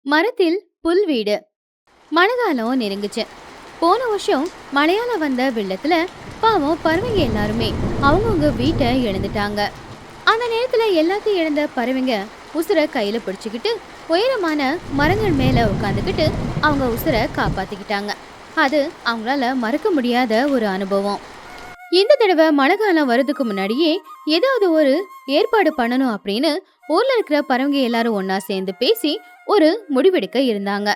மரத்தில் புல் வீடு. மழைக்காலம் நெருங்குச்சு. போன வருஷம் மழையால வந்த வெள்ளத்துல பாவம் பறவைங்க எல்லாருமே அவங்கவுங்க வீட்டை இழந்துட்டாங்க. அந்த நேரத்துல எல்லாத்தையும் இழந்த பறவைங்க உசுர கையில பிடிச்சுக்கிட்டு உயரமான மரங்கள் மேல உட்காந்துக்கிட்டு அவங்க உசுர காப்பாத்திக்கிட்டாங்க. அது அவங்களால மறக்க முடியாத ஒரு அனுபவம். இந்த தடவை மழைக்காலம் வர்றதுக்கு முன்னாடியே ஏதாவது ஒரு ஏற்பாடு பண்ணணும் அப்படின்னு ஊர்ல இருக்கிற பறவைங்க எல்லாரும் ஒன்னா சேர்ந்து பேசி ஒரு முடிவெடுக்க இருந்தாங்க.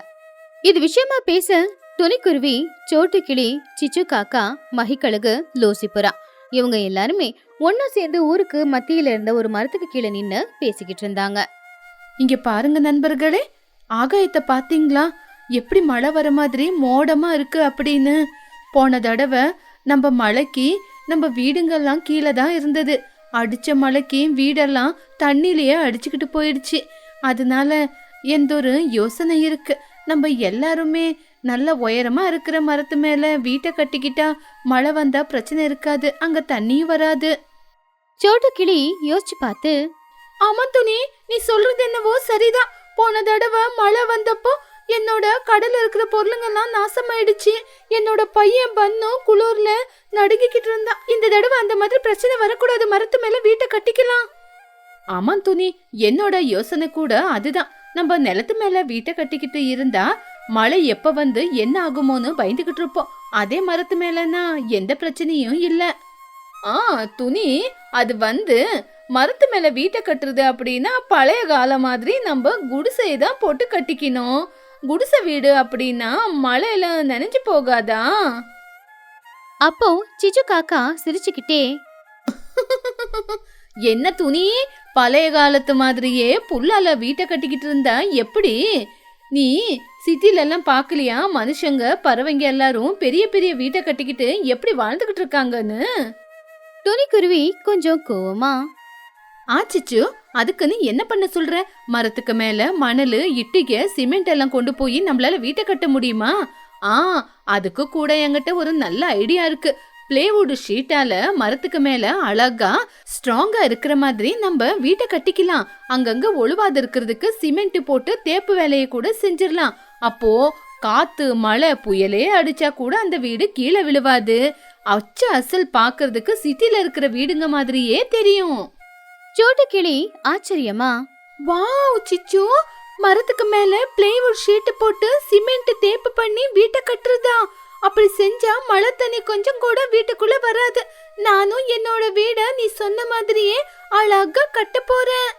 இது விஷயமா பேச துணிக்குருவி, சோட்டு கிளி, சிச்சு காக்கா, மகிக்கழுகு, லூசிபுரா இவங்க எல்லாருமே ஒன்னா சேர்ந்து ஊருக்கு மத்தியில இருந்த ஒரு மரத்துக்கு கீழே நின்னு பேசிக்கிட்டு இருந்தாங்க. இங்க பாருங்க நண்பர்களே, ஆகாயத்தை பாத்தீங்களா? எப்படி மழை வர மாதிரி மோடமா இருக்கு அப்படின்னு. போன தடவை நம்ம மழைக்கு நம்ம வீடுங்கெல்லாம் கீழே தான் இருந்தது. அடிச்ச மழைக்கு வீடெல்லாம் தண்ணிலேயே அடிச்சுக்கிட்டு போயிடுச்சு. அதனால எந்த ஒரு யோசனை இருக்கு, நம்ம எல்லாருமே நல்ல உயரமா இருக்கிற மரத்து மேல வீட்டை கட்டிக்கிட்டா மழை வந்தா பிரச்சனை இருக்காது, அங்க தண்ணியும் வராது. சோட்டு கிளி யோசிச்சு பார்த்து, ஆமா துணி, நீ சொல்றது என்னவோ சரிதான். போன தடவை மழை வந்தப்போ என்னோட கடல்ல இருக்கிற பொருளுங்கெல்லாம் நாசமாயிடுச்சு. என்னோட பையன் பண்ணும் குளூர்ல நடுங்கிக்கிட்டு இருந்தா. இந்த தடவை அந்த மாதிரி பிரச்சனை வரக்கூடாது, மரத்து மேல வீட்டை கட்டிக்கலாம். ஆமா துணி, என்னோட யோசனை கூட அதுதான். நம்ம நிலத்து மேல வீட்டை கட்டிக்கிட்டு இருந்தா மழை எப்ப வந்து என்ன ஆகுமோன்னு பயந்துகிட்டு இருப்போம். அதே மரத்து மேலனா எந்த பிரச்சனையும் இல்ல. துணி, அது மரத்து மேல வீட்டை கட்டுறது அப்படின்னா பழைய காலம் மாதிரி நம்ம குடிசையை தான் போட்டு கட்டிக்கணும். குடிசை வீடு அப்படின்னா மழையில நனைஞ்சு போகாதா? அப்போ சிச்சு காக்கா சிரிச்சுக்கிட்டே, என்ன துணி, பழைய காலத்து மாதிரியே புல்லால வீட்டை கட்டிக்கிட்டு இருந்தா எப்படி? நீ சிட்டில எல்லாம் பாக்கலையா? மனுஷங்க பறவைங்க எல்லாரும் பெரிய பெரிய வீட்டை கட்டிக்கிட்டு எப்படி வாழ்ந்துகிட்டு இருக்காங்கன்னு. துணிக்குருவி கொஞ்சம் கோவமா, ஆச்சிச்சு, அதுக்குன்னு என்ன பண்ண சொல்ற? மரத்துக்கு மேல மணலு, இட்டிகை, சிமெண்ட் எல்லாம் கொண்டு போய் நம்மளால வீட்டை கட்ட முடியுமா? அதுக்கு கூட என்கிட்ட ஒரு நல்ல ஐடியா இருக்கு. பிளேவுட் ஷீட்டால மரத்துக்கு மேல அழகா ஸ்ட்ராங்கா இருக்கிற மாதிரி நம்ம வீட்டை கட்டிக்கலாம். அங்கங்க ஒழுவாது இருக்கிறதுக்கு சிமெண்ட் போட்டு தேப்பு வேலையை கூட செஞ்சிடலாம். அப்போ காத்து, மழை, புயலே அடிச்சா கூட அந்த வீடு கீழே விழுவாது. அசல் பாக்குறதுக்கு சிட்டில இருக்கிற வீடுங்க மாதிரியே தெரியும். சோட்டு கிளி ஆச்சரியமா, வாவ் சிச்சு, மரத்துக்கு மேல பிளேவுட் ஷீட் போட்டு சிமெண்ட் தேப்பு பண்ணி வீட்டை கட்டுறதா? அப்படி செஞ்சா மழை தண்ணி கொஞ்சம் கூட வீட்டுக்குள்ள வராது. நானும் என்னோட வீட நீ சொன்ன மாதிரியே அழகா கட்ட போறேன்.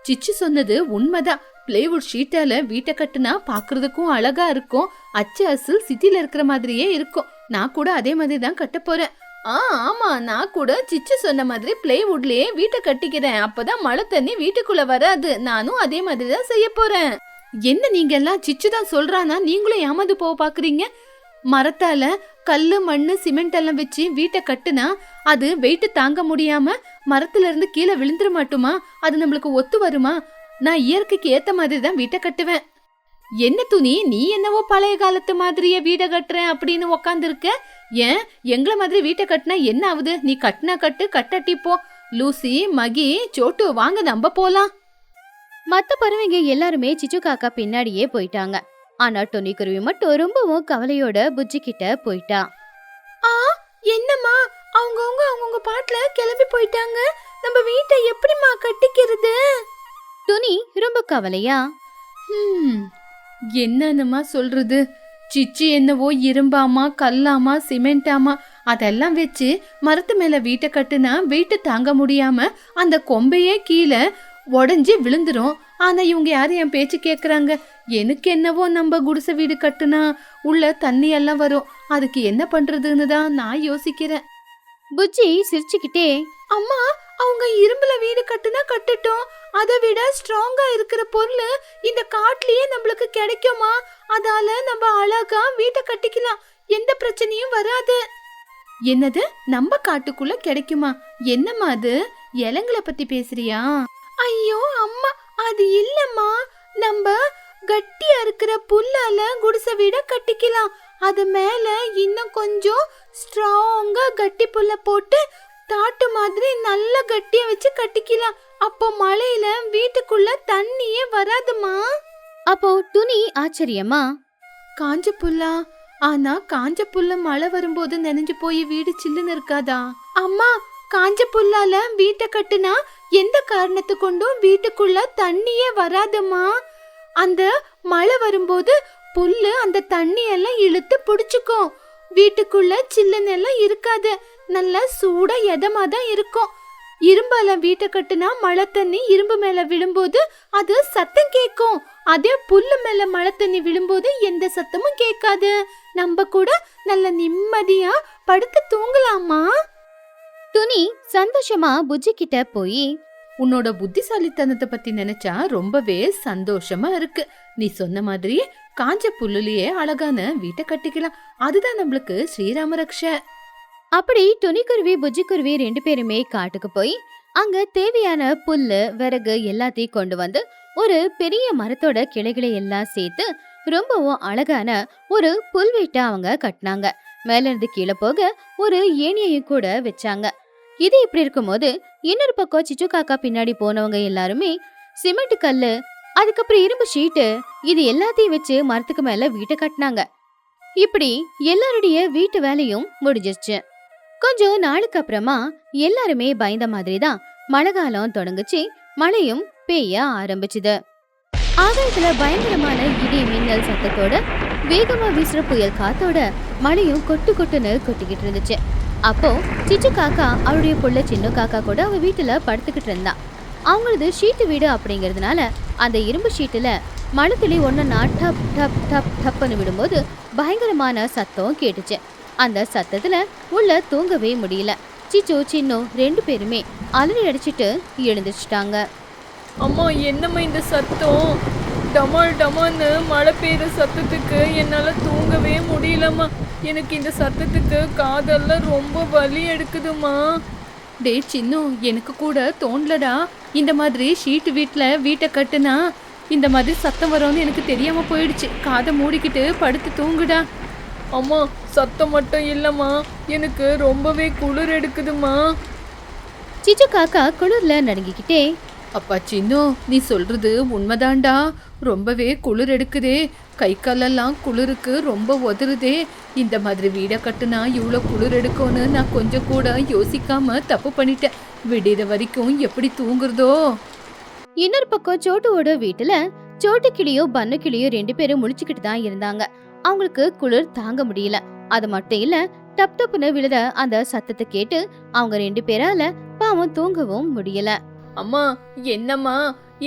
சிச்சு சொன்னது உண்மைதான். பிளேவுட் ஷீட்டால வீட்டை கட்டுனா பாக்குறதுக்கும் அழகா இருக்கும். அசல் சிட்டில இருக்கிற மாதிரியே இருக்கும். நான் கூட அதே மாதிரி தான் கட்ட போறேன். ஆமா, நான் கூட சிச்சு சொன்ன மாதிரி பிளேவுட்லயே வீட்டை கட்டிக்கிறேன். அப்பதான் மழை தண்ணி வீட்டுக்குள்ள வராது. நானும் அதே மாதிரி தான் செய்ய போறேன். என்ன நீங்க எல்லாம் சிச்சு தான் சொல்றானா நீங்களும் ஏமாந்து போக பாக்குறீங்க? மரத்தால கல்லு, மண்ணு, சிமெண்ட் எல்லாம் வச்சு வீட்டை கட்டுனா அது வெயிட் தாங்க முடியாம மரத்துல இருந்து கீழே விழுந்துட மாட்டுமா? அது நம்மளுக்கு ஒத்து வருமா? நான் இயற்கைக்கு ஏத்த மாதிரி தான் வீட்டை கட்டுவேன். என்ன துணி, நீ என்னவோ பழைய காலத்து மாதிரியே வீடை கட்டுறேன் அப்படின்னு உக்காந்து இருக்க. ஏன் எங்களை மாதிரி வீட்டை கட்டினா என்ன ஆகுது? நீ கட்டினா கட்டு, கட்டட்டி போ. லூசி, மகி, சோட்டு, வாங்க நம்ம போலாம். மத்த பறவைங்க எல்லாருமே சிச்சு காக்கா பின்னாடியே போயிட்டாங்க. ஆனா துணிக்குருவி மட்டும் ரொம்பவும் கவலையோட புஜ்ஜி கிட்ட போயிட்டா. என்னம்மா, அவங்கவுங்க பாட்டுல கிளம்பி போயிட்டாங்க. நம்ம வீட்டை எப்படிமா கட்டிக்கிறது? துணி ரொம்ப கவலையா, என்னன்னுமா சொல்றது? சிச்சி என்னவோ இரும்பாமா, கல்லாமா, சிமெண்டாமா அதெல்லாம் வச்சு மரத்து மேல வீட்டை கட்டுனா வீட்டை தாங்க முடியாம அந்த கொம்பையே கீழே உடஞ்சி விழுந்துரும். ஆனா இவங்க யாரும் என் பேச்சு கேக்குறாங்க? எனக்கு என்னவோ நம்ம குடிசை வீடு கட்டுனா உள்ள தண்ணி எல்லாம் வரும். அதுக்கு என்ன பண்றதுன்னு தான் நான் யோசிக்கிறேன். புஜ்ஜி சிரிச்சுக்கிட்டே, அம்மா, அவங்க இரும்புல வீடு கட்டுனா கட்டட்டும். அதை விட ஸ்ட்ராங்கா இருக்கிற பொருள் இந்த காட்டுலயே நம்மளுக்கு கிடைக்குமா? அதால நம்ம அழகா வீட்டை கட்டிக்கலாம், எந்த பிரச்சனையும் வராது. என்னது, நம்ம காட்டுக்குள்ள கிடைக்குமா? என்னம்மா அது? இலங்களை பத்தி பேசுறியா? ஐயோ அம்மா, அது இல்லம்மா. நம்ம கட்டியா இருக்கிற புல்லால குடிசை வீட கட்டிக்கலாம். அது மேல இன்னும் கொஞ்சம் ஸ்ட்ராங்கா கட்டி புல்ல போட்டு தாட்டு மாதிரி நல்ல கட்டியா வச்சு கட்டிக்கலாம். அப்போ மழையில வீட்டுக்குள்ள தண்ணியே வராதுமா. அப்போ துணி ஆச்சரியமா, காஞ்ச புல்லா? ஆனா காஞ்ச புல்ல மழை வரும்போது நனைஞ்சு போய் வீடு சில்லுன்னு இருக்காதா? அம்மா, காஞ்ச புல்லால வீட்டை கட்டுனா எந்த காரணத்து கொண்டும் வீட்டுக்குள்ள தண்ணியே வராதுமா. அந்த மழை வரும்போது புல்லு அந்த தண்ணி எல்லாம் இழுத்து புடிச்சுக்கும். வீட்டுக்குள்ள சில்லுன்னு எல்லாம் இருக்காது, நல்ல சூடா எதமா தான் இருக்கும். இரும்பால வீட்டை கட்டுனா மழை தண்ணி இரும்பு மேல விழும்போது அது சத்தம் கேட்கும். அதே புல்லு மேல மழை தண்ணி விழும்போது எந்த சத்தமும் கேட்காது. நம்ம கூட நல்ல நிம்மதியா படுத்து தூங்கலாமா. துணி சந்தோஷமா புஜ்ஜி கிட்ட போய், உன்னோட புத்திசாலித்தனத்தை பத்தி நினைச்சா ரொம்பவே சந்தோஷமா இருக்கு. நீ சொன்ன மாதிரி காஞ்ச புல்லுலயே அழகான வீட்டை கட்டிக்கலாம். அதுதான் நம்மளுக்கு ஸ்ரீராம ரக்ஷ. அப்படி துணிக்குருவி புஜ்ஜிக்குருவி 2 பேருமே காட்டுக்கு போய் அங்க தேவையான புல்லு விறகு எல்லாத்தையும் கொண்டு வந்து ஒரு பெரிய மரத்தோட கிளைகளை எல்லாம் சேர்த்து ரொம்பவும் அழகான ஒரு புல் வீட்டை அவங்க கட்டினாங்க. மேல இருந்து கீழே போக ஒரு ஏணியையும் கூட வச்சாங்க. இது இப்படி இருக்கும்போது இன்னொரு பக்கம் சிச்சு காக்கா பின்னாடி போனவங்க எல்லாருமே சிமெண்ட் கல்லு, அதுக்கப்புறம் இரும்பு ஷீட்டு, இது எல்லாத்தையும் வச்சு மரத்துக்கு மேல வீட்டை கட்டினாங்க. இப்படி எல்லாருடைய வீட்டு வேலையும் முடிஞ்சிருச்சு. கொஞ்சம் நாளுக்கு அப்புறமா எல்லாருமே பயந்த மாதிரி தான் மழை காலம் தொடங்குச்சு. மழையும் பெய்ய ஆரம்பிச்சுது. ஆகாயத்துல பயங்கரமான இடி மின்னல் சத்தத்தோட வேகமா வீசுற புயல் காத்தோட மழையும் கொட்டு கொட்டுன்னு கொட்டிக்கிட்டு இருந்துச்சு. அப்போ சிச்சு காக்கா அவருடைய புள்ள சின்ன காக்கா கூட அவ வீட்டுல படுத்துக்கிட்டு இருந்தா. அவங்களது ஷீட்டு வீடு அப்படிங்கறதுனால அந்த இரும்பு ஷீட்டுல மழை துளி ஒன்னா டப் டப் டப் டப்னு விடும்போது பயங்கரமான சத்தம் கேட்டுச்சு. அந்த சத்தத்துல உள்ள தூங்கவே முடியல. சிச்சு சின்னு 2 பேருமே அலறி அடிச்சிட்டு எழுந்துச்சிட்டாங்க. அம்மா, என்னம்மா இந்த சத்தம்? டமால் டமான்னு மழை பெய்யுற சத்தத்துக்கு என்னால தூங்கவே முடியலம்மா. எனக்கு இந்த சத்தத்துக்கு காதெல்லாம் ரொம்ப வலி எடுக்குதுமா. டே சின்னு, எனக்கு கூட தோணலடா. இந்த மாதிரி ஷீட்டு வீட்டை கட்டுனா இந்த மாதிரி சத்தம் வரும்னு எனக்கு தெரியாம போயிடுச்சு. காதை மூடிக்கிட்டு படுத்து தூங்குடா. அம்மா, சத்தம் மட்டும் இல்லம்மா, எனக்கு ரொம்பவே குளிர் எடுக்குதுமா. சிச்சு காக்கா குளிர்ல நடுங்கிக்கிட்டே, அப்பா சின்னு, நீ சொல்றது உண்மைதான்டா. ரொம்பவே குளிர் எடுக்குதே. கை காலெல்லாம் குளிருக்கு ரொம்ப உதறுதே. இந்த மாதிரி வீடை கட்டுனா இவ்வளோ குளிர் எடுக்கும்னு நான் கொஞ்சம் கூட யோசிக்காம தப்பு பண்ணிட்டேன். விடிற வரைக்கும் எப்படி தூங்குறதோ. இன்னொரு பக்கம் சோட்டுவோட வீட்டுல சோட்டு கிளியும் பன்னு கிளியும் 2 பேரும் முழிச்சுக்கிட்டு தான் இருந்தாங்க. அவங்களுக்கு குளிர் தாங்க முடியல. அது மட்டும் இல்ல, டப் டப்னு விழுற அந்த சத்தத்தை கேட்டு அவங்க 2 பேரால பாவம் தூங்கவும் முடியல. அம்மா, என்னம்மா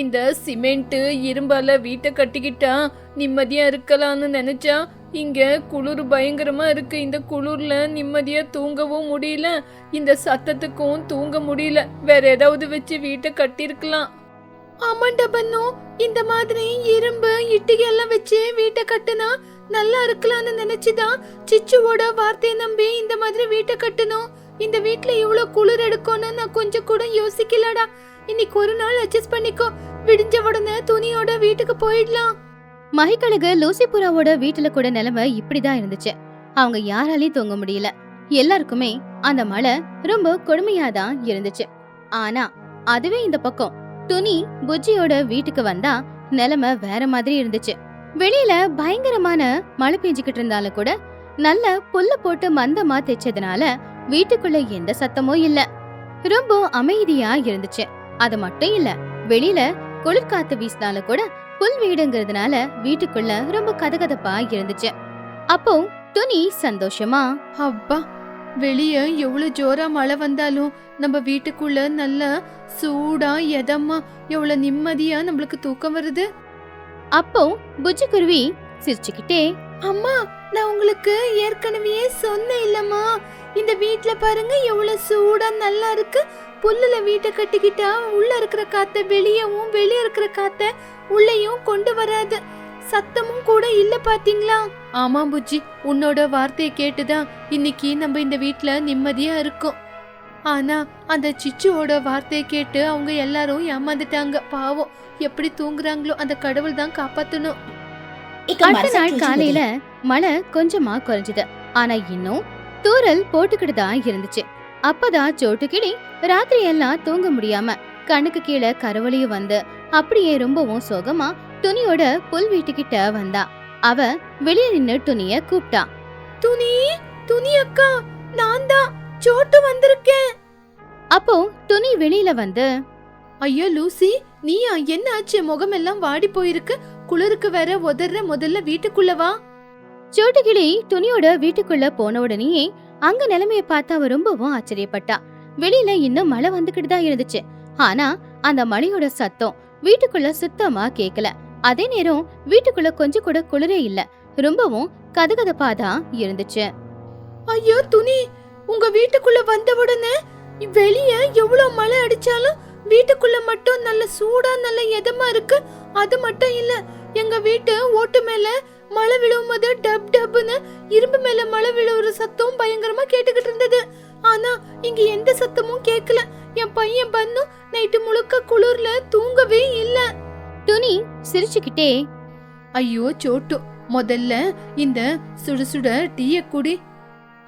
இந்த சிமெண்ட் இரும்பால வீட்டை கட்டிக்கிட்டா நிம்மதியா இருக்கலாம்னு நினைச்சா இங்க குளிர் பயங்கரமா இருக்கு. இந்த குளிர்ல நிம்மதியா தூங்கவும் முடியல, இந்த சத்தத்துக்கும் தூங்க முடியல. வேற ஏதாவது வச்சு வீட்டை கட்டிருக்கலாம். ஆமாண்டா பன்னு, இந்த மாதிரி இரும்பு இட்டுகை எல்லாம் வச்சு வீட்டை கட்டுனா நல்லா இருக்கலாம்னு நினைச்சுதான் சிச்சுவோட வார்த்தையை நம்பி இந்த மாதிரி வீட்டை கட்டணும். இந்த வீட்டுல இவ்வளவு குளிர் எடுக்கும்னு நான் கொஞ்சம் கூட யோசிக்கலடா. இன்னைக்கு ஒரு நாள் அட்ஜஸ்ட் பண்ணிக்கோ. விடிஞ்ச உடனே துணியோட வீட்டுக்கு போயிடலாம். மகிக்கழுகு லூசிபுராவோட வீட்டுல கூட நிலைமை இப்படிதான் இருந்துச்சு. அவங்க யாராலையும் தூங்க முடியல. எல்லாருக்குமே அந்த மழை ரொம்ப கொடுமையாதான் இருந்துச்சு. ஆனா அதுவே இந்த பக்கம் துணி புஜ்ஜியோட வீட்டுக்கு வந்தா நிலைமை வேற மாதிரி இருந்துச்சு. வெளியில பயங்கரமான மழை பெஞ்சுக்கிட்டு இருந்தாலும் கூட நல்ல புல்ல போட்டு மந்தமா தைச்சதுனால வீட்டுக்குள்ள எந்த சத்தமும் இல்ல. ரொம்ப அமைதியா இருந்துச்சு. அது மட்டும் இல்ல, வெளியில குளிர்காத்து வீசினாலும் கூட புல் வீடுங்கிறதுனால வீட்டுக்குள்ள ரொம்ப கதகதப்பா இருந்துச்சு. அப்போ துணி சந்தோஷமா, அப்பா, வெளிய எவ்வளவு ஜோரா மழை வந்தாலும் நம்ம வீட்டுக்குள்ள நல்ல சூடா எதமா எவ்வளவு நிம்மதியா நம்மளுக்கு தூக்கம் வருது. அப்போ புஜ்ஜி குருவி சிரிச்சுக்கிட்டே, அம்மா, நான் உங்களுக்கு ஏற்கனவே சொன்னேன் இல்லம்மா, இந்த வீட்ல பாருங்க எவ்வளவு சூடா நல்லா இருக்கு. புல்லுல வீட்டை கட்டிக்கிட்டா உள்ள இருக்கிற காத்த வெளியவும் வெளிய இருக்கிற காத்த உள்ளேயும் கொண்டு வராது. சத்தமும் கூட இல்ல, பாத்தீங்களா? ஆமா புஜ்ஜி, உன்னோட வார்த்தையை கேட்டுதான் இன்னைக்கு நம்ம இந்த வீட்ல நிம்மதியா இருக்கோம். ஆனா அந்த சிச்சுவோட வார்த்தையை கேட்டு அவங்க எல்லாரும் ஏமாந்துட்டாங்க. பாவம், எப்படி தூங்குறாங்களோ, அந்த கடவுள் தான் காப்பாத்தணும். அடுத்த நாள் காலையில மழை கொஞ்சமா குறைஞ்சது. ஆனா இன்னும் தூறல் போட்டுக்கிட்டு தான் இருந்துச்சு. அப்பதான் சோட்டுக்கிளி ராத்திரி எல்லாம் தூங்க முடியாம கண்ணுக்கு கீழே கரவழியும் வந்து அப்படியே ரொம்பவும் சோகமா துணியோட புல் வீட்டுக்கிட்ட வந்தா. அவ வெளியே நின்னு துணிய கூப்பிட்டா. துணி துணி அக்கா, நான் தான் சோட்டு வந்திருக்கேன். அப்போ துணி வெளியில வந்து, ஐயோ லூசி, நீயா? என்ன ஆச்சு? முகமெல்லாம் வாடி போயிருக்கு. குளிருக்கு வேற உதற. முதல்ல வீட்டுக்குள்ள வா. சோட்டுக்கிளி துணியோட வீட்டுக்குள்ள போன உடனேயே அங்க நிலைமைய பார்த்து அவ ரொம்பவும் ஆச்சரியப்பட்டா. வெளியில இன்னும் மழை வந்துகிட்டு தான் இருந்துச்சு. ஆனா அந்த மழையோட சத்தம் வீட்டுக்குள்ள சுத்தமா கேக்கல. அதே நேரம் வீட்டுக்குள்ள கொஞ்சம் கூட குளிரே இல்ல. ரொம்பவும் கதகதப்பாதான் இருந்துச்சு. ஐயோ துணி, உங்க வீட்டுக்குள்ள வந்த உடனே வெளிய எவ்வளவு மழை அடிச்சாலும் வீட்டுக்குள்ள மட்டும் நல்ல சூடா நல்ல எதமா இருக்கு. அது மட்டும் இல்ல, எங்க வீட்டு ஓட்டு மேல மழை விழும்போது டப் டப்னு இரும்பு மேல மழை விழுவுற சத்தம் பயங்கரமா கேட்டுக்கிட்டு இருந்தது. ஆனா இங்க எந்த சத்தமும் கேட்கல. என் பையன் பன்னு நைட்டு முழுக்க குளிர்ல தூங்கவே இல்ல. துணி சிரிச்சுக்கிட்டே, ஐயோ சோட்டு, முதல்ல இந்த சுட சுட டீய குடி.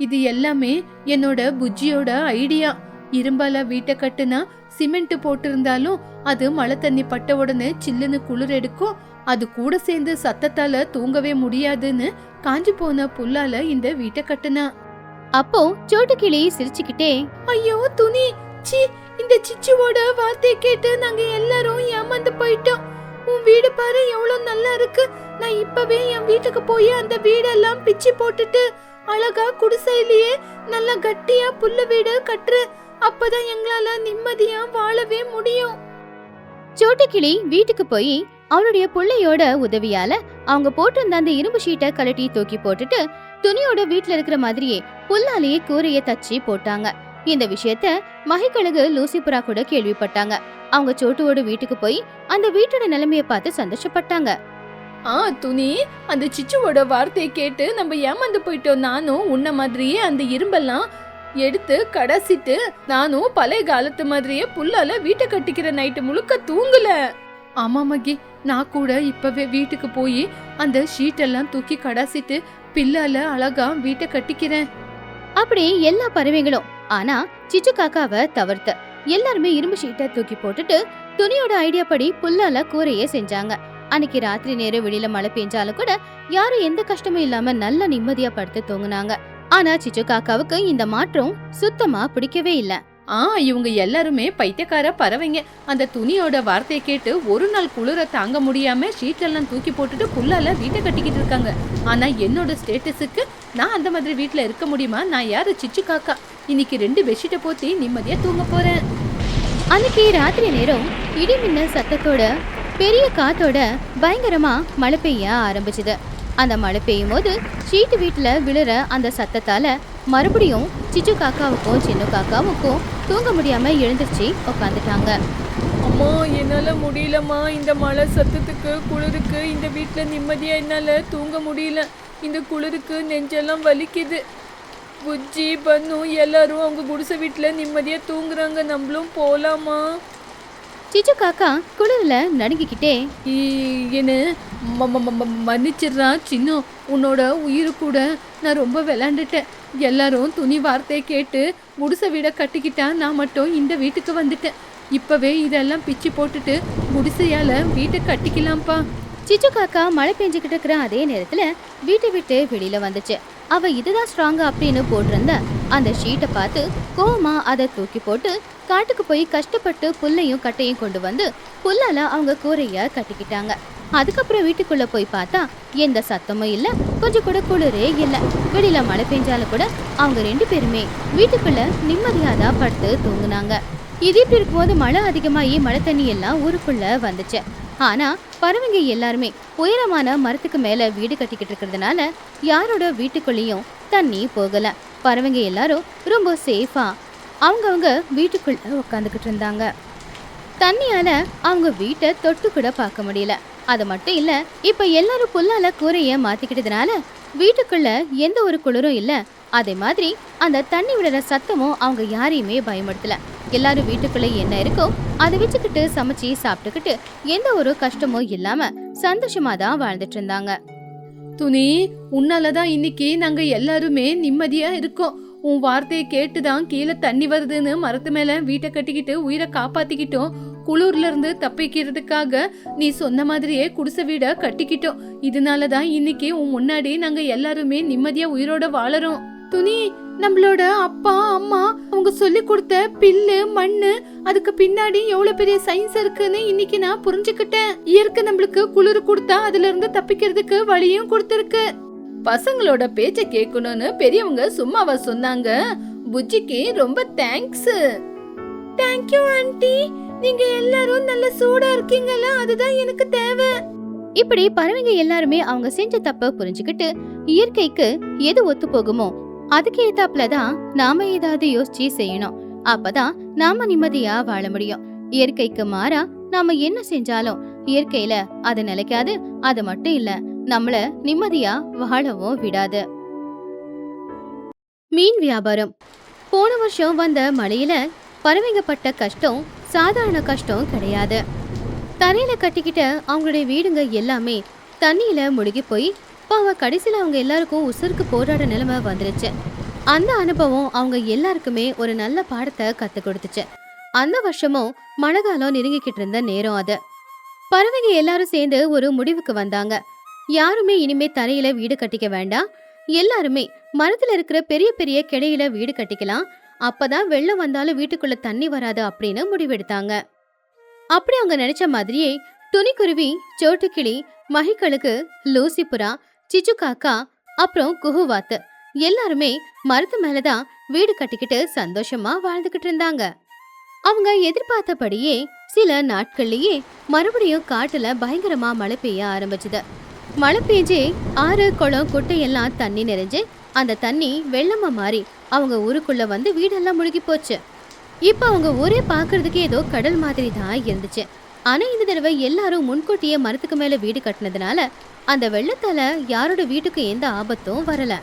இது எல்லாமே என்னோட புஜ்ஜியோட ஐடியா. இரும்பால வீட்டை கட்டுனா சிமெண்ட் போட்டிருந்தாலும் அது மழை தண்ணி பட்ட உடனே சில்லுன்னு குளிர் எடுக்கும். அது கூட சேர்ந்து சத்தத்தால தூங்கவே முடியாதுன்னு காஞ்சி போன புல்லால இந்த வீட்டை கட்டுனா. அப்போ சோட்டுக்கிளி சிரிச்சுக்கிட்டே, ஐயோ துணி, சி, இந்த சிச்சுவோட வார்த்தையை கேட்டு நாங்க எல்லாரும் ஏமாந்து போயிட்டோம். உன் வீடு பாரு எவ்வளவு நல்லா இருக்கு. நான் இப்பவே என் வீட்டுக்கு போய் அந்த வீடெல்லாம் பிச்சு போட்டுட்டு அழகா குடிசையிலேயே நல்லா கட்டியா புல்ல வீடு கட்டுற. அப்பதான் எங்களால நிம்மதியா வாழவே முடியும். சோட்டுக்கிளி வீட்டுக்கு போய் அவளுடைய புள்ளையோட உதவியால அவங்க போட்டிருந்த அந்த இரும்பு ஷீட்டை கழட்டி தூக்கி போட்டுட்டு துணியோட வீட்டுல இருக்கிற மாதிரியே புல்லாலேயே கூரைய தச்சு போட்டாங்க. இந்த விஷயத்த மகிக்கழகு லூசிபுரா கூட கேள்விப்பட்டாங்க. அவங்க சோட்டுவோட வீட்டுக்கு போய் அந்த வீட்டோட நிலைமைய பார்த்து சந்தோஷப்பட்டாங்க. துணி, அந்த சிச்சுவோட வார்த்தையை கேட்டு நம்ம ஏமாந்து போயிட்டோம். நானும் உன்ன மாதிரியே அந்த இரும்பெல்லாம் எடுத்து கடைசிட்டு நானும் பழைய காலத்து மாதிரியே புல்லால வீட்டை கட்டிக்கிற. நைட்டு முழுக்க தூங்கல. ஆமா மகி, நான் கூட இப்பவே வீட்டுக்கு போய் அந்த ஷீட் எல்லாம் தூக்கி கடாசிட்டு பில்லால அழகா வீட்டை கட்டிக்கிறேன். அப்படி எல்லா பறவைகளும், ஆனா சிச்சு காக்காவை தவிர்த்து எல்லாருமே இரும்பு ஷீட்டை தூக்கி போட்டுட்டு துணியோட ஐடியா படி புல்லால கூரையே செஞ்சாங்க. அன்னைக்கு ராத்திரி நேரம் வெளியில மழை பெஞ்சாலும் கூட யாரும் எந்த கஷ்டமும் இல்லாம நல்ல நிம்மதியா படுத்து தூங்குனாங்க. ஆனா சிச்சு காக்காவுக்கு இந்த மாற்றம் சுத்தமா பிடிக்கவே இல்ல. இவங்க எல்லாருமே பைத்தியக்கார பறவைங்க. அந்த துணியோட வார்த்தையை கேட்டு ஒரு நாள் குளிர தாங்க முடியாம ஷீட் எல்லாம் தூக்கி போட்டுட்டு புல்லால வீட்டை கட்டிக்கிட்டு இருக்காங்க. ஆனா என்னோட ஸ்டேட்டஸுக்கு நான் அந்த மாதிரி வீட்டுல இருக்க முடியுமா? நான் யாரு? சிச்சு காக்கா. இன்னைக்கு 2 பெட்ஷீட்டை போத்தி நிம்மதியா தூங்க போறேன். அன்னைக்கு ராத்திரி நேரம் இடி மின்னல் சத்தத்தோட பெரிய காத்தோட பயங்கரமா மழை பெய்ய ஆரம்பிச்சுது. அந்த மழை பெய்யும் போது ஷீட்டு வீட்டுல விழுற அந்த சத்தத்தால மறுபடியும் சிச்சு காக்காவுக்கும் சின்ன காக்காவுக்கும் தூங்க முடியாம எழுந்திருச்சு உட்காந்துட்டாங்க. அம்மா, என்னால முடியலம்மா. இந்த மழை சத்தத்துக்கு குளிருக்கு இந்த வீட்டுல நிம்மதியா என்னால தூங்க முடியல. இந்த குளிருக்கு நெஞ்செல்லாம் வலிக்குது. புஜ்ஜி பன்னு எல்லாரும் அவங்க குடிசை வீட்டுல நிம்மதியா தூங்குறாங்க. நம்மளும் போலாமா? சிச்சு காக்கா குளிர்ல நடுங்கிக்கிட்டே, என்ன மன்னிச்சிடுறா சின்ன, உன்னோட உயிரு கூட நான் ரொம்ப விளையாண்டுட்டேன். எல்லாரும் துணி வார்த்தையை கேட்டு குடிசை வீடை கட்டிக்கிட்டா, நான் மட்டும் இந்த வீட்டுக்கு வந்துட்டேன். இப்பவே இதெல்லாம் பிச்சு போட்டுட்டு குடிசையால வீட்டை கட்டிக்கலாம்ப்பா. சிச்சு காக்கா மழை பெஞ்சுக்கிட்டு இருக்கிற அதே நேரத்துல வீட்டை விட்டு வெளியில வந்துச்சு. அவ இதுதான் ஸ்ட்ராங்கா அப்படின்னு போட்டிருந்த அந்த ஷீட்டை பார்த்து கோவமா அதை தூக்கி போட்டு காட்டுக்கு போய் கஷ்டப்பட்டு புல்லையும் கட்டையும் கொண்டு வந்து புல்லால அவங்க கூரைய கட்டிக்கிட்டாங்க. அதுக்கப்புறம் வீட்டுக்குள்ள போய் பார்த்தா எந்த சத்தமும் இல்ல, கொஞ்சம் கூட குளிரே இல்ல. வெளியில மழை பெஞ்சாலும் கூட அவங்க 2 பேருமே வீட்டுக்குள்ள நிம்மதியாதான் படுத்து தூங்குனாங்க. இது இப்படி இருக்கும்போது மழை அதிகமாகி மழை தண்ணி எல்லாம் ஊருக்குள்ள வந்துச்சு. ஆனா பறவைங்க எல்லாருமே உயரமான மரத்துக்கு மேல வீடு கட்டிக்கிட்டு இருக்கிறதுனால யாரோட வீட்டுக்குள்ளேயும் தண்ணி போகல. பறவைங்க எல்லாரும் ரொம்ப சேஃபா அவங்கவுங்க வீட்டுக்குள்ள உட்காந்துக்கிட்டு இருந்தாங்க. தண்ணியால அவங்க வீட்டை தொட்டு கூட பார்க்க முடியல. அது மட்டும் இல்ல, இப்ப எல்லாரும் புல்லால கூரைய மாத்திக்கிட்டதுனால வீட்டுக்குள்ள எந்த ஒரு குளிரும் இல்ல. அதே மாதிரி அந்த தண்ணி விடுற சத்தமும் அவங்க யாரையுமே பயமுறுத்தல. எல்லாரும் வீட்டுக்குள்ள என்ன இருக்கோ அதை வச்சுக்கிட்டு சமைச்சு சாப்பிட்டுக்கிட்டு எந்த ஒரு கஷ்டமும் இல்லாம சந்தோஷமா தான் வாழ்ந்துட்டு இருந்தாங்க. துணி, உன்னாலதான் இன்னைக்கு நாங்க எல்லாருமே நிம்மதியா இருக்கோம். உன் வார்த்தையை கேட்டுதான் கீழே தண்ணி வருதுன்னு மரத்து மேல வீட்டை கட்டிக்கிட்டு உயிரை காப்பாத்திக்கிட்டோம். குளிர்ல இருந்து தப்பிக்கிறதுக்காக நீ சொன்ன மாதிரியே குடிசை வீட கட்டிக்கிட்டோம். இதனாலதான் இன்னைக்கு உன் முன்னாடி நாங்க எல்லாருமே நிம்மதியா உயிரோட வாழறோம். துணி, நம்மளோட அப்பா அம்மா அவங்க சொல்லி கொடுத்த பில்லு மண்ணு அதுக்கு பின்னாடி எவ்வளவு பெரிய சயின்ஸ் இருக்குன்னு இன்னைக்கு நான் புரிஞ்சுக்கிட்டேன். இயற்கை நம்மளுக்கு குளிர் கொடுத்தா அதுல இருந்து தப்பிக்கிறதுக்கு வழியும் கொடுத்திருக்கு. பசங்களோட பேச்ச கேட்கணும்னு பெரியவங்க சும்மாவா சொன்னாங்க? புஜ்ஜிக்கு ரொம்ப தேங்க்ஸ். Thank you aunty. நீங்க எல்லாரும் நல்ல சூடா இருக்கீங்களா, அதுதான் எனக்கு தேவை. இப்படி பறவைங்க எல்லாருமே அவங்க செஞ்ச தப்ப புரிஞ்சுக்கிட்டு இயற்கைக்கு எது ஒத்து போகுமோ அதுக்கு ஏத்தாப்புலதான் நாம ஏதாவது யோசிச்சு செய்யணும். அப்பதான் நாம நிம்மதியா வாழ முடியும். இயற்கைக்கு மாறா நாம என்ன செஞ்சாலும் இயற்கையில அது நிலைக்காது. அது மட்டும் இல்ல, நம்மள நிம்மதியா வாழவும் விடாது. மீன் வியாபாரம். போன வருஷம் வந்த மழையில பறவைங்க பட்ட கஷ்டம் சாதாரண கஷ்டம் கிடையாது. தரையில கட்டிக்கிட்ட அவங்களுடைய வீடுங்க எல்லாமே தண்ணியில முழுகி போய் கடைசியில அவங்க எல்லாருக்கும் உசுருக்கு போராட நிலைமை வந்துருச்சு. அந்த அனுபவம் அவங்க எல்லாருக்குமே ஒரு நல்ல பாடத்தை கத்து கொடுத்துச்சு. அந்த வருஷமும் மழைக்காலம் நெருங்கிக்கிட்டு இருந்த நேரம் அது. பறவைங்க எல்லாரும் சேர்ந்து ஒரு முடிவுக்கு வந்தாங்க. யாருமே இனிமே தரையில வீடு கட்டிக்க வேண்டாம், எல்லாருமே மரத்துல இருக்கிற பெரிய பெரிய கிளையில வீடு கட்டிக்கலாம். அப்பதான் வெள்ளம் வந்தாலும் வீட்டுக்குள்ள தண்ணி வராது அப்படின்னு முடிவெடுத்தாங்க. அப்படி அவங்க நினைச்ச மாதிரியே துணிக்குருவி, சோட்டுக்கிளி, மகிக்கழுகு, லூசிபுரா, சிச்சு காக்கா, அப்புறம் குஹுவாத்து எல்லாருமே மரத்து மேலதான் வீடு கட்டிக்கிட்டு சந்தோஷமா வாழ்ந்துகிட்டு இருந்தாங்க. அவங்க எதிர்பார்த்தபடியே சில நாட்கள்லயே மறுபடியும் காட்டுல பயங்கரமா மழை பெய்ய ஆரம்பிச்சுது. மழை பெய்ஞ்சே ஆறு குளம் குட்டையெல்லாம் தண்ணி நிறைஞ்சு அந்த தண்ணி வெள்ளமா மாறி அவங்க ஊருக்குள்ள வந்து வீடெல்லாம் முழுகி போச்சு. இப்ப அவங்க ஊரே பாக்குறதுக்கு ஏதோ கடல் மாதிரி தான் இருந்துச்சு. ஆனா இந்த தடவை எல்லாரும் முன்கூட்டியே மரத்துக்கு மேல வீடு கட்டினதுனால அந்த வெள்ளத்தால யாரோட வீட்டுக்கு எந்த ஆபத்தும் வரல.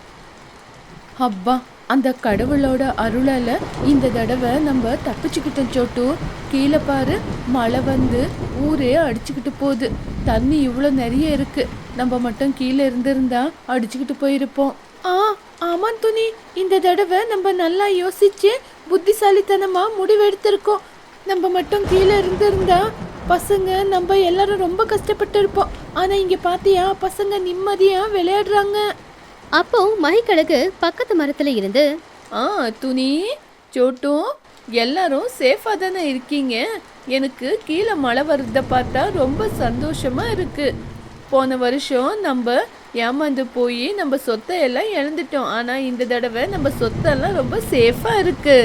அப்பா, அந்த கடவுளோட அருளால இந்த தடவை நம்ம தப்பிச்சுக்கிட்டோம் சோட்டு. கீழே பாரு, மழை வந்து ஊரே அடிச்சுக்கிட்டு போகுது. தண்ணி இவ்வளோ நிறைய இருக்கு. நம்ம மட்டும் கீழே இருந்திருந்தா அடிச்சுக்கிட்டு போயிருப்போம். ஆமா துணி, இந்த தடவை நம்ம நல்லா யோசிச்சு புத்திசாலித்தனமா முடிவெடுத்திருக்கோம். நம்ம மட்டும் கீழே இருந்திருந்தா பசங்க நம்ம எல்லாரும் ரொம்ப கஷ்டப்பட்டு இருப்போம். ஆனா இங்க பாத்தியா, பசங்க நிம்மதியா விளையாடுறாங்க. அப்போ மகிக்கழகு பக்கத்து மரத்துல இருந்து, துணி, சோட்டும் எல்லாரும் சேஃபா தானே இருக்கீங்க? எனக்கு கீழே மழை வர்றத பார்த்தா ரொம்ப சந்தோஷமா இருக்கு. போன வருஷம் நம்ம ஏமாந்து போய் நம்ம சொத்தை எல்லாம் இழந்துட்டோம். ஆனா இந்த தடவை நம்ம சொத்தெல்லாம் ரொம்ப சேஃபா இருக்கு.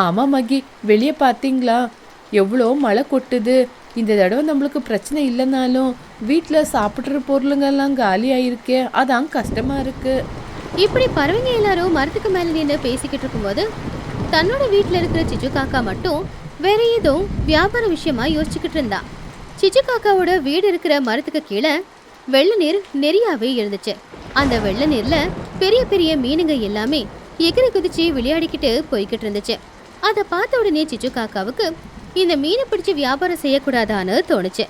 ஆமா மகி, வெளியே பாத்தீங்களா எவ்வளோ மழை கொட்டுது. இந்த தடவை நம்மளுக்கு பிரச்சனை இல்லைனாலும் வீட்டில் சாப்பிட்ற பொருளுங்கெல்லாம் காலி ஆயிருக்கே, அதான் கஷ்டமா இருக்கு. இப்படி பறவைங்க எல்லாரும் மரத்துக்கு மேல நின்று பேசிக்கிட்டு இருக்கும்போது தன்னோட வீட்டுல இருக்கிற சிச்சு காக்கா மட்டும் வேற ஏதோ வியாபார விஷயமா யோசிச்சுக்கிட்டு இருந்தா. சிச்சு காக்காவோட வீடு இருக்கிற மரத்துக்கு கீழே வெள்ள நீர் நிறையாவே இருந்துச்சு. அந்த வெள்ள நீர்ல பெரிய பெரிய மீனுங்க எல்லாமே எகிரி குதிச்சு விளையாடிக்கிட்டு போய்கிட்டு இருந்துச்சு. அதை பார்த்த உடனே சிச்சு காக்காவுக்கு இந்த மீனை பிடிச்சு வியாபாரம் செய்யக்கூடாதான்னு தோணுச்சு.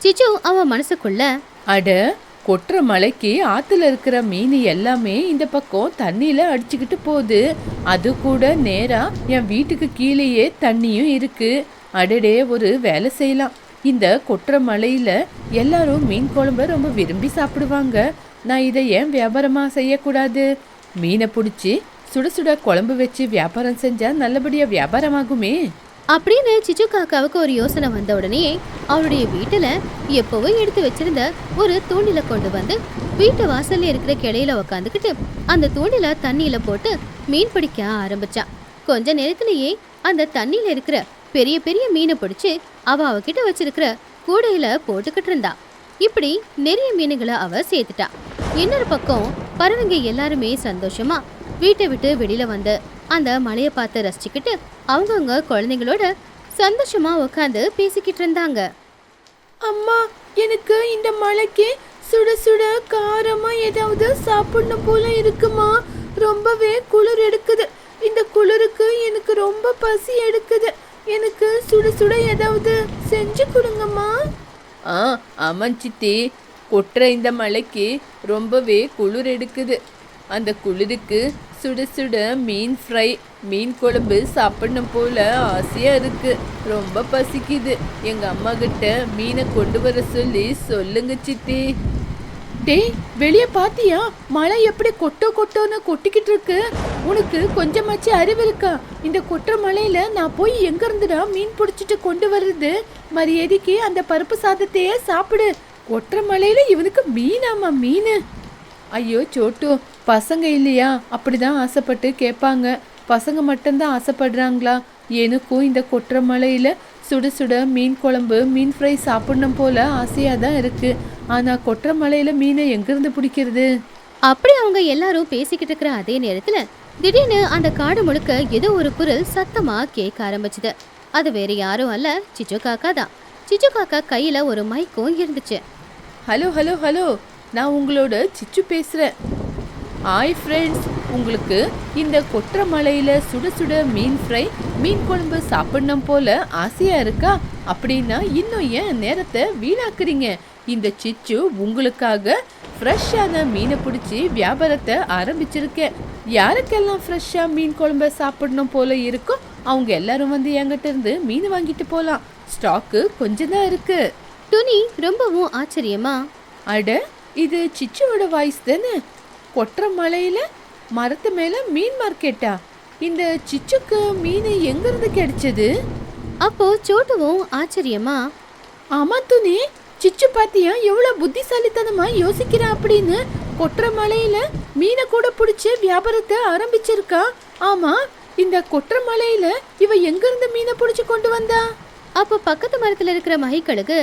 சிச்சு அவன் மனசுக்குள்ள, அட, கொட்டுற மலைக்கு ஆத்துல இருக்கிற மீன் எல்லாமே இந்த பக்கம் தண்ணியில அடிச்சுக்கிட்டு போகுது. அது கூட நேரா என் வீட்டுக்கு கீழேயே தண்ணியும் இருக்கு. அடடே, ஒரு வேலை செய்யலாம். இந்த கொட்டுற மலையில எல்லாரும் மீன் குழம்ப ரொம்ப விரும்பி சாப்பிடுவாங்க. நான் இதை ஏன் வியாபாரமா செய்யக்கூடாது? மீனை பிடிச்சி சுட சுட குழம்பு வச்சு வியாபாரம் செஞ்சா நல்லபடியா வியாபாரமாகுமே அப்படின்னு சிச்சு காக்காவுக்கு ஒரு யோசனை வந்த உடனே அவருடைய வீட்டுல எப்பவோ எடுத்து வச்சிருந்த ஒரு தூண்டில கொண்டு வந்து வீட்டு வாசல்ல இருக்கிற கிளையில உக்காந்துக்கிட்டு அந்த தூண்டில தண்ணியில போட்டு மீன் பிடிக்க ஆரம்பிச்சான். கொஞ்ச நேரத்திலேயே அந்த தண்ணியில இருக்கிற பெரிய பெரிய மீனை பிடிச்சு அவகிட்ட வச்சிருக்கிற கூடையில போட்டுக்கிட்டு இருந்தா. இப்படி நிறைய மீனுகளை அவ சேர்த்துட்டா. இன்னொரு பக்கம் பறவைங்க எல்லாருமே சந்தோஷமா வீட்டை விட்டு வெளியில வந்து அந்த மலையை பார்த்து ரசிச்சுக்கிட்டு அவங்கவுங்க குழந்தைங்களோட சந்தோஷமா உட்காந்து பேசிக்கிட்டு இருந்தாங்க. அம்மா, எனக்கு இந்த மலைக்கு சுட சுட காரமா ஏதாவது சாப்பிடணும் போல இருக்குமா? ரொம்பவே குளிர் எடுக்குது. இந்த குளிருக்கு எனக்கு ரொம்ப பசி எடுக்குது. எனக்கு சுட சுட ஏதாவது செஞ்சு கொடுங்கம்மா. ஆமாம் சித்தி, கொட்டுற இந்த மலைக்கு ரொம்பவே குளிர் எடுக்குது. அந்த குளிருக்கு சுட சுட மீன் ஃப்ரை, மீன் குழம்பு சாப்பிடணும் போல ஆசையா இருக்கு. ரொம்ப பசிக்குது. எங்க அம்மா கிட்ட மீனை கொண்டு வர சொல்லி சொல்லுங்க சித்தி. டேய், வெளிய பாத்தியா மழை எப்படி கொட்டோன்னு கொட்டிக்கிட்டு இருக்கு? உனக்கு கொஞ்சமாச்சு அறிவு இருக்கா? இந்த கொட்டுற மழையில நான் போய் எங்க இருந்துடா மீன் பிடிச்சிட்டு கொண்டு வர்றது? மரியாதைக்கு அந்த பருப்பு சாதத்தையே சாப்பிடு. கொட்டுற மழையில இவனுக்கு மீனாமா மீன்? ஐயோ சோட்டு, பசங்க இல்லையா அப்படிதான் ஆசைப்பட்டு கேட்பாங்க. பசங்க மட்டும்தான் ஆசைப்படுறாங்களா? எனக்கும் இந்த கொட்டுற மழையில சுட சுட மீன் குழம்பு, மீன் ஃப்ரை சாப்பிடணும் போல ஆசையாக தான் இருக்கு. ஆனால் கொட்டுற மழையில மீனை எங்கேருந்து பிடிக்கிறது? அப்படி அவங்க எல்லாரும் பேசிக்கிட்டு இருக்கிற அதே நேரத்துல திடீர்னு அந்த காடு முழுக்க ஏதோ ஒரு குரல் சத்தமா கேட்க ஆரம்பிச்சுது. அது வேற யாரும் அல்ல, சிச்சு காக்கா தான். சிச்சு காக்கா கையில ஒரு மைக்கும் இருந்துச்சு. ஹலோ ஹலோ ஹலோ, நான் உங்களோட சிச்சு பேசுகிறேன். ஹாய் ஃப்ரெண்ட்ஸ், உங்களுக்கு இந்த கொட்டுற மலையில் சுட சுட மீன் ஃப்ரை, மீன் குழம்பு சாப்பிடணும் போல ஆசையாக இருக்கா? அப்படின்னா இன்னும் ஏன் நேரத்தை வீணாக்குறீங்க? இந்த சிச்சு உங்களுக்காக ஃப்ரெஷ்ஷான மீனை பிடிச்சி வியாபாரத்தை ஆரம்பிச்சிருக்கேன். யாருக்கெல்லாம் ஃப்ரெஷ்ஷாக மீன் குழம்பு சாப்பிடணும் போல இருக்கோ அவங்க எல்லாரும் வந்து என்கிட்ட இருந்து மீன் வாங்கிட்டு போகலாம். ஸ்டாக்கு கொஞ்சம் தான் இருக்கு. துணி ரொம்பவும் ஆச்சரியமா, அட, இது சிச்சுவோட வாய்ஸ் தானே? கொட்டுற மலையில மரத்து மேல மீன் மார்க்கெட்டா? இந்த சிச்சுக்கு மீன் எங்க இருந்து கிடைச்சது? அப்போ சோட்டுவும் ஆச்சரியமா, ஆமா துணி, சிச்சு பாத்தியா எவ்வளவு புத்திசாலித்தனமா யோசிக்கிறா அப்படின்னு? கொட்டுற மலையில மீனை கூட பிடிச்சி வியாபாரத்தை ஆரம்பிச்சிருக்கா. ஆமா, இந்த கொட்டுற மலையில இவ எங்க இருந்து மீனை பிடிச்சி கொண்டு வந்தா? அப்போ பக்கத்து மரத்துல இருக்கிற மகிக்கழுகு,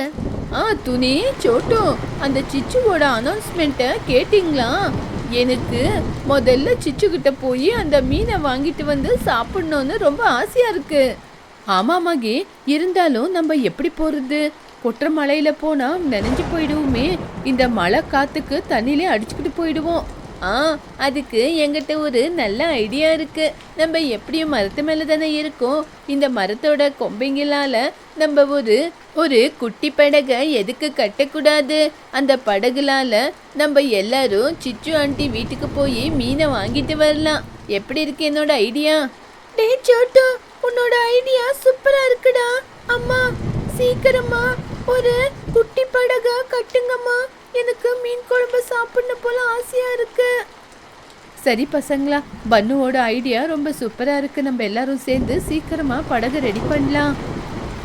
துணி, சோட்டு, அந்த சிச்சுவோட அனௌன்ஸ்மெண்ட்டை கேட்டிங்களா? எனக்கு முதல்ல சிச்சு கிட்ட போய் அந்த மீனை வாங்கிட்டு வந்து சாப்பிடணும்னு ரொம்ப ஆசையா இருக்கு. ஆமா மகி, இருந்தாலும் நம்ம எப்படி போறது? கொட்டுற மலையில போனா நனைஞ்சு போயிடுவோமே. இந்த மழை காத்துக்கு தண்ணியிலே அடிச்சுக்கிட்டு போயிடுவோம். அதுக்கு எங்கிட்ட ஒரு நல்ல ஐடியா இருக்கு. நம்ம எப்படியும் மரத்து மேல தானே இருக்கோம். இந்த மரத்தோட கொம்பைங்களால நம்ம ஒரு குட்டி படகை எதுக்கு கட்டக்கூடாது? அந்த படகுலால நம்ம எல்லாரும் சிச்சு ஆண்டி வீட்டுக்கு போய் மீனை வாங்கிட்டு வரலாம். எப்படி இருக்கு என்னோட ஐடியா? டே சோட்டு, உன்னோட ஐடியா சூப்பரா இருக்குடா. அம்மா, சீக்கிரமா ஒரு குட்டி படகா கட்டுங்கம்மா. எனக்கு மீன் குழம்பு சாப்பிடணும் போல ஆசையா இருக்கு. சரி பசங்களா, பன்னுவோட ஐடியா ரொம்ப சூப்பரா இருக்கு. நம்ம எல்லாரும் சேர்ந்து சீக்கிரமா படகு ரெடி பண்ணலாம்.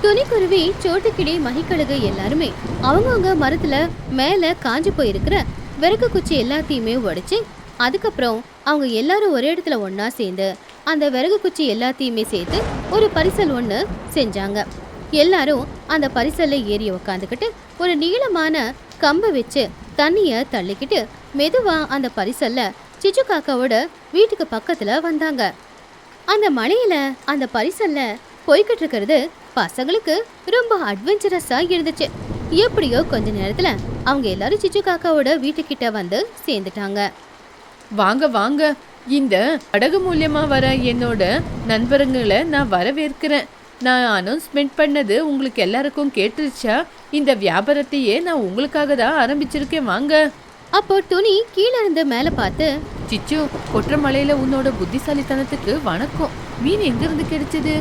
துணிக்குருவி, சோட்டுக்கிளி, மகிக்கழுகு எல்லாருமே அவங்கவுங்க மரத்துல மேல காஞ்சு போயிருக்கிற விறகு குச்சி எல்லாத்தையுமே உடைச்சு, அதுக்கப்புறம் அவங்க எல்லாரும் ஒரே இடத்துல ஒன்னா சேர்ந்து அந்த விறகு குச்சி எல்லாத்தையுமே சேர்த்து ஒரு பரிசல் ஒன்று செஞ்சாங்க. எல்லாரும் அந்த பரிசல்ல ஏறி உக்காந்துக்கிட்டு ஒரு நீளமான கம்பை வச்சு தண்ணிய தள்ளிக்கிட்டு மெதுவா அந்த பரிசல்ல சிச்சு காக்காவோட வீட்டுக்கு பக்கத்துல வந்தாங்க. அந்த மலையில அந்த பரிசல்ல போய்கிட்டு இருக்கிறது பசங்களுக்கு ரொம்ப அட்வென்ச்சரஸா இருந்துச்சு. எப்படியோ கொஞ்ச நேரத்துல அவங்க எல்லாரும் சிச்சு காக்காவோட வீட்டுக்கிட்ட வந்து சேர்ந்துட்டாங்க. வாங்க வாங்க, இந்த படகு மூலியமா வர என்னோட நண்பருங்களை நான் வரவேற்கிறேன். நான் அனௌன்ஸ்மெண்ட் பண்ணது உங்களுக்கு எல்லாருக்கும் கேட்டுருச்சா? இந்த வியாபாரத்தையே நான் உங்களுக்காக தான் ஆரம்பிச்சிருக்கேன். வாங்க. அப்போ துணி கீழே இருந்து மேல பார்த்து, சிச்சு, கொற்ற மலையில உன்னோட புத்திசாலித்தனத்துக்கு வணக்கம். மீன் எங்க இருந்து கிடைச்சது?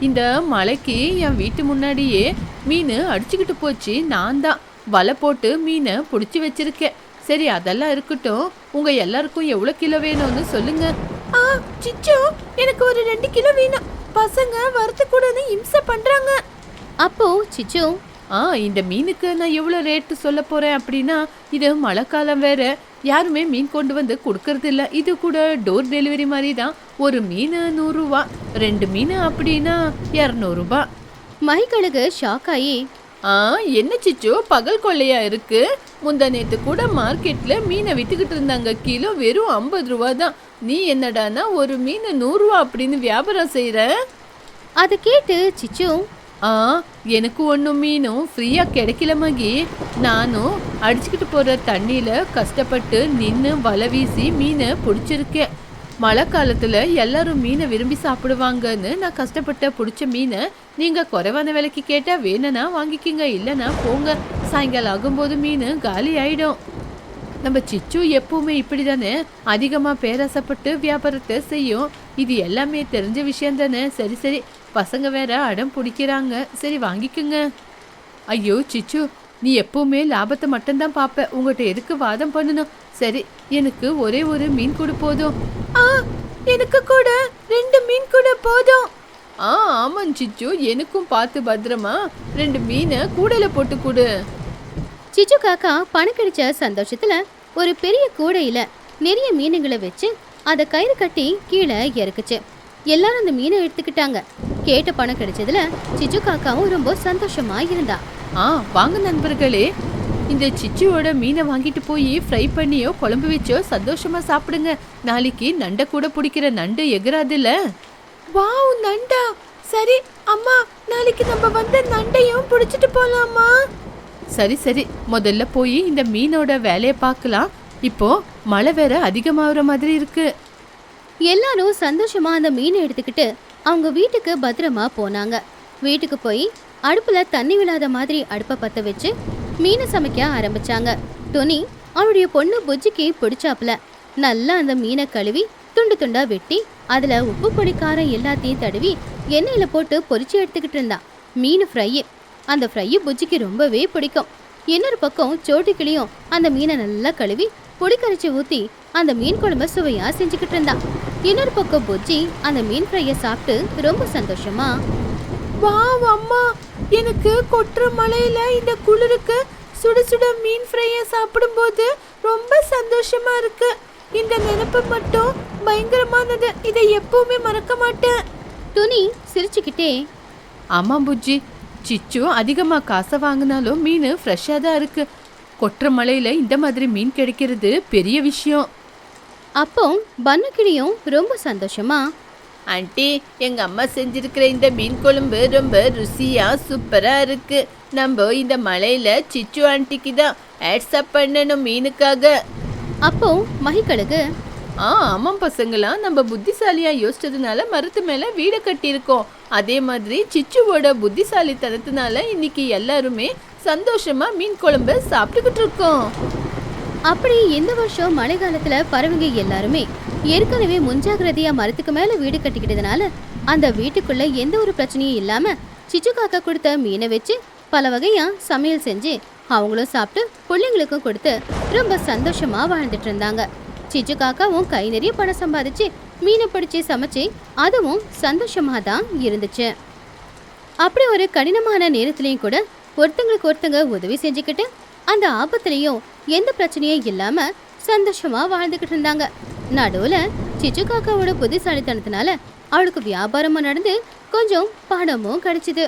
இந்த மலைக்கு என் வீட்டு முன்னாடியே மீன் அடிச்சுக்கிட்டு போச்சு. நான் தான் வலை போட்டு மீனை பிடிச்சி வச்சிருக்கேன். சரி, அதெல்லாம் இருக்கட்டும். உங்க எல்லாருக்கும் எவ்வளவு கிலோ வேணும்னு சொல்லுங்க. சிச்சு, எனக்கு ஒரு 2 கிலோ வேணும். பசங்க வரத்து கூடன்னு இம்சை பண்றாங்க. அப்போ சிச்சு, இந்த மீனுக்கு நான் எவ்வளவு ரேட்டு சொல்ல போறேன் அப்படின்னா, இது மழை காலம் வேற, யாருமே மீன் கொண்டு வந்து கொடுக்கறது இல்ல. இது கூட டோர் டெலிவரி மாதிரி தான். ஒரு மீன் 100 ரூபா, 2 மீன் அப்படின்னா 200 ரூபா. மகிக்கழுகு ஷாக் ஆகி, என்ன சிச்சு, பகல் கொள்ளையா இருக்கு? முந்தா நேத்து கூட மார்க்கெட்ல மீனை வித்துக்கிட்டு இருந்தாங்க. கிலோ வெறும் 50 ரூபா தான். நீ என்னடானா ஒரு மீன் 100 ரூபா அப்படின்னு வியாபாரம் செய்யற? அதை கேட்டு சிச்சு, எனக்கு ஒன்றும் மீனும் ஃப்ரீயா கிடைக்கல மகி. நானும் அடிச்சுக்கிட்டு போற தண்ணியில கஷ்டப்பட்டு நின்று வலை வீசி மீனை பிடிச்சிருக்கேன். மழை காலத்துல எல்லாரும் மீனை விரும்பி சாப்பிடுவாங்கன்னு நான் கஷ்டப்பட்ட பிடிச்ச மீனை நீங்க குறைவான விலைக்கு கேட்டா வேணும்னா வாங்கிக்கிங்க, இல்லைன்னா போங்க. சாயங்காலம் ஆகும்போது மீன் காலி ஆயிடும். நம்ம சிச்சு எப்பவுமே இப்படிதானே, அதிகமா பேராசப்பட்டு வியாபாரத்தை செய்யும். இது எல்லாமே தெரிஞ்ச விஷயம் தானே. சரி சரி, பசங்க வேற அடம் பிடிக்கிறாங்க, சரி வாங்கிக்குங்க. ஐயோ சிச்சு, நீ எப்பவுமே லாபத்தை மட்டும்தான் பாப்ப, உங்ககிட்ட எதுக்கு வாதம் பண்ணணும்? சரி, எனக்கு ஒரே ஒரு மீன் கூட போதும். எனக்கு கூட 2 மீன் கூட போதும். ஆமாம் சிச்சு, எனக்கும் பார்த்து பத்திரமா 2 மீனை கூடையில போட்டு கொடு. சிச்சு காக்கா பணம் கிடைச்ச சந்தோஷத்துல ஒரு பெரிய கூடையில நிறைய மீனுங்களை வச்சு அதை கயிறு கட்டி கீழே இறக்குச்சு. எல்லாரும் அந்த மீனை எடுத்துக்கிட்டாங்க. கேட்ட பணம் கிடைச்சதுல சிச்சு காக்காவும் ரொம்ப சந்தோஷமா இருந்தா. வாங்க நண்பர்களே, இந்த சிச்சுவோட மீனை வாங்கிட்டு போய் ஃப்ரை பண்ணியோ குழம்பு வச்சோ சந்தோஷமா சாப்பிடுங்க. நாளைக்கு நண்டை கூட பிடிக்கிற நண்டு எகராதுல. வாவ், நண்டா! சரி அம்மா, நாளைக்கு நம்ம வந்து நண்டையும் பிடிச்சிட்டு போலாமா? சரி சரி, முதல்ல போய் இந்த மீனோட வேலையை பார்க்கலாம். இப்போ மழை வேற அதிகமாகிற மாதிரி இருக்கு. எல்லாரும் சந்தோஷமா அந்த மீனை எடுத்துக்கிட்டு அவங்க வீட்டுக்கு பத்திரமா போனாங்க. வீட்டுக்கு போய் அடுப்புல தண்ணி விழாத மாதிரி அடுப்பை பத்த வச்சு மீனை சமைக்க ஆரம்பிச்சாங்க. டொனி அவளுடைய பொண்ணு புஜ்ஜிக்கு பிடிச்சாப்புல நல்லா அந்த மீனை கழுவி துண்டு துண்டா வெட்டி அதுல உப்பு பொடி காரம் எல்லாத்தையும் தடவி எண்ணெயில போட்டு பொரிச்சு எடுத்துக்கிட்டு இருந்தா. மீன் ஃப்ரை, அந்த ஃப்ரை புஜ்ஜிக்கு ரொம்பவே பிடிக்கும். இன்னொரு பக்கம் சோட்டுக்கிளியும் அந்த மீனை நல்லா கழுவி பொடி கரைச்சி ஊத்தி அந்த மீன் குழம்பு சுவையா செஞ்சுக்கிட்டு இருந்தா. இன்னொரு பக்கம் புஜ்ஜி அந்த மீன் ஃப்ரையை சாப்பிட்டு ரொம்ப சந்தோஷமா, வாவ் அம்மா, எனக்கு கொட்டுற மழையில இந்த குளிருக்கு சுட சுட மீன் ஃப்ரையை சாப்பிடும்போது ரொம்ப சந்தோஷமா இருக்கு. இந்த நினைப்பு மட்டும் பயங்கரமானது, இதை எப்பவுமே மறக்க மாட்டேன். துணி சிரிச்சுக்கிட்டே, ஆமா புஜ்ஜி, சிச்சு அதிகமா காசை வாங்கினாலும் மீன் ஃப்ரெஷ்ஷாக தான் இருக்கு. கொட்டுற மழையில இந்த மாதிரி மீன் கிடைக்கிறது பெரிய விஷயம். அப்போ பன்னுக்கிளியும் ரொம்ப சந்தோஷமா, ஆண்டி, எங்க அம்மா செஞ்சிருக்கிற இந்த மீன் குழம்பு ரொம்ப ருசியா சூப்பரா இருக்கு. நம்ம இந்த மழையில சிச்சு ஆண்டிக்கு தான் ஆட்ஸ்அப் பண்ணணும் மீனுக்காக. அப்போ மகிக்கழுகு, ஆமாம் பசங்களா, நம்ம புத்திசாலியா யோசிச்சதுனால மரத்து மேல வீடை கட்டியிருக்கோம். அதே மாதிரி சிச்சுவோட புத்திசாலித்தனத்தினால இன்னைக்கு எல்லாருமே சந்தோஷமா மீன் குழம்பு சாப்பிட்டுக்கிட்டு இருக்கோம். அப்படி இந்த வருஷம் மழை காலத்துல பறவைங்க எல்லாருமே ஏற்கனவே முன்ஜாகிரதையா மரத்துக்கு மேல வீடு கட்டிக்கிட்டதுனால அந்த வீட்டுக்குள்ள எந்த ஒரு பிரச்சனையும் இல்லாம சிச்சு காக்கா கொடுத்த மீனை வச்சு பல வகையா சமையல் செஞ்சு அவங்களும் சாப்பிட்டு பிள்ளைங்களுக்கும் கொடுத்து ரொம்ப சந்தோஷமா வாழ்ந்துட்டு இருந்தாங்க. சிச்சு காக்காவும் கை நிறைய பணம் சம்பாதிச்சு மீனை பிடிச்சி சமைச்சு அதுவும் சந்தோஷமா தான் இருந்துச்சு. அப்படி ஒரு கடினமான நேரத்திலையும் கூட ஒருத்தங்களுக்கு ஒருத்தங்க உதவி செஞ்சுக்கிட்டு அந்த ஆபத்துலயும் எந்த பிரச்சனையும் இல்லாம சந்தோஷமா வாழ்ந்துகிட்டு இருந்தாங்க. நடுவுல சிச்சு காக்காவோட புத்திசாலித்தனத்தினால அவளுக்கு வியாபாரமும் நடந்து கொஞ்சம் பணமும் கிடைச்சிது.